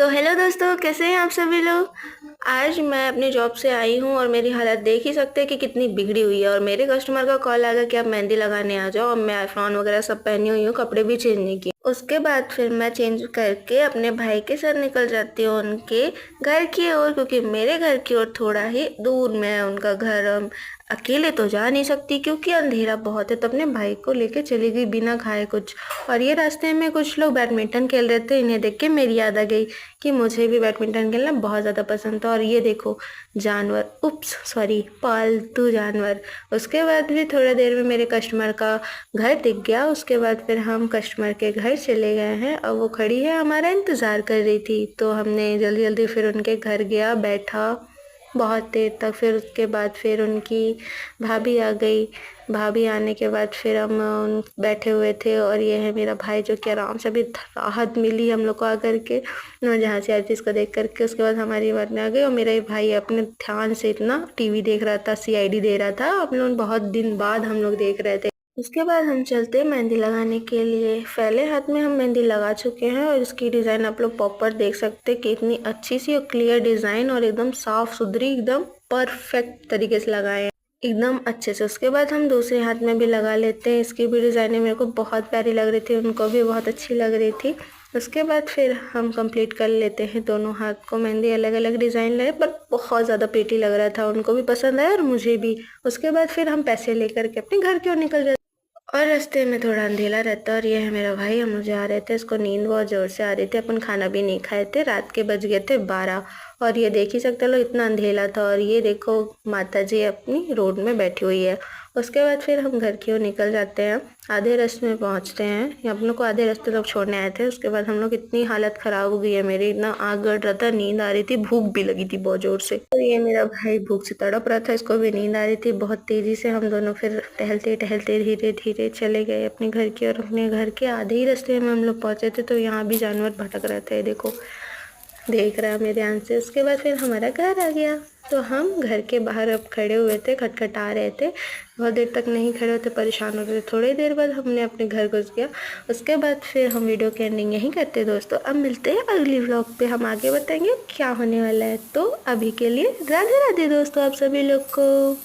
तो हेलो दोस्तों, कैसे हैं आप सभी लोग। आज मैं अपनी जॉब से आई हूँ और मेरी हालत देख ही सकते हैं कि कितनी बिगड़ी हुई है। और मेरे कस्टमर का कॉल आ गया कि आप मेहंदी लगाने आ जाओ। और मैं आईफोन वगैरह सब पहनी हुई हूँ, कपड़े भी चेंज नहीं किए। उसके बाद फिर मैं चेंज करके अपने भाई के साथ निकल जाती हूँ उनके घर की ओर, क्योंकि मेरे घर की ओर थोड़ा ही दूर में है उनका घर। अकेले तो जा नहीं सकती क्योंकि अंधेरा बहुत है, तो अपने भाई को लेके चली गई बिना खाए कुछ। और ये रास्ते में कुछ लोग बैडमिंटन खेल रहे थे, इन्हें देख के मेरी याद आ गई कि मुझे भी बैडमिंटन खेलना बहुत ज़्यादा पसंद था। और ये देखो, जानवर, उप्स सॉरी, पालतू जानवर। उसके बाद भी थोड़ा देर में मेरे कस्टमर का घर दिख गया। उसके बाद फिर हम कस्टमर के घर चले गए हैं और वो खड़ी है, हमारा इंतज़ार कर रही थी। तो हमने जल्दी जल्दी फिर उनके घर गया, बैठा बहुत देर तक। फिर उसके बाद फिर उनकी भाभी आ गई। भाभी आने के बाद फिर हम बैठे हुए थे। और ये है मेरा भाई, जो कि आराम से अभी राहत मिली हम लोग को आकर के जहाँ से हर चीज़ को देख करके। उसके बाद हमारी बात में आ गई और मेरा ये भाई अपने ध्यान से इतना टीवी देख रहा था, सीआईडी दे रहा था। हम लोग बहुत दिन बाद हम लोग देख रहे थे। उसके बाद हम चलते हैं मेहंदी लगाने के लिए। पहले हाथ में हम मेहंदी लगा चुके हैं और इसकी डिज़ाइन आप लोग प्रॉपर देख सकते हैं कि इतनी अच्छी सी और क्लियर डिज़ाइन और एकदम साफ सुथरी, एकदम परफेक्ट तरीके से लगाए हैं, एकदम अच्छे से। उसके बाद हम दूसरे हाथ में भी लगा लेते हैं। इसकी भी डिज़ाइनें मेरे को बहुत प्यारी लग रही थी, उनको भी बहुत अच्छी लग रही थी। उसके बाद फिर हम कंप्लीट कर लेते हैं दोनों हाथ को मेहंदी। अलग अलग डिज़ाइन लगे पर बहुत ज़्यादा प्रीटी लग रहा था, उनको भी पसंद आया और मुझे भी। उसके बाद फिर हम पैसे लेकर के अपने घर की ओर निकल जाते। और रास्ते में थोड़ा अंधेरा रहता है। और ये है मेरा भाई, हम लोग जा रहे थे, इसको नींद बहुत ज़ोर से आ रही थी। अपन खाना भी नहीं खाए थे, रात के बज गए थे 12। और ये देख ही सकते हो, इतना अंधेरा था। और ये देखो, माता जी अपनी रोड में बैठी हुई है। उसके बाद फिर हम घर की ओर निकल जाते हैं। आधे रास्ते में पहुंचते हैं, ये हम लोग को आधे रास्ते तक छोड़ने आए थे। उसके बाद हम लोग, इतनी हालत ख़राब हो गई है मेरी, इतना आग गड़ रहा था, नींद आ रही थी, भूख भी लगी थी बहुत ज़ोर से। और ये मेरा भाई भूख से तड़प रहा था, इसको भी नींद आ रही थी। बहुत तेज़ी से हम दोनों फिर टहलते टहलते धीरे धीरे चले गए अपने घर की ओर। अपने घर के आधे ही रास्ते में हम लोग पहुँचे थे, तो यहाँ भी जानवर भटक रहे थे, देखो, देख रहा है मेरे ध्यान से। उसके बाद फिर हमारा घर आ गया। तो हम घर के बाहर अब खड़े हुए थे, खटखटा रहे थे। बहुत देर तक नहीं खड़े होते, परेशान हो रहे थे। थोड़ी देर बाद हमने अपने घर घुस गया। उसके बाद फिर हम वीडियो की एंडिंग यहीं करते दोस्तों। अब मिलते हैं अगली व्लॉग पे, हम आगे बताएंगे क्या होने वाला है। तो अभी के लिए राधे राधे दोस्तों आप सभी लोग को।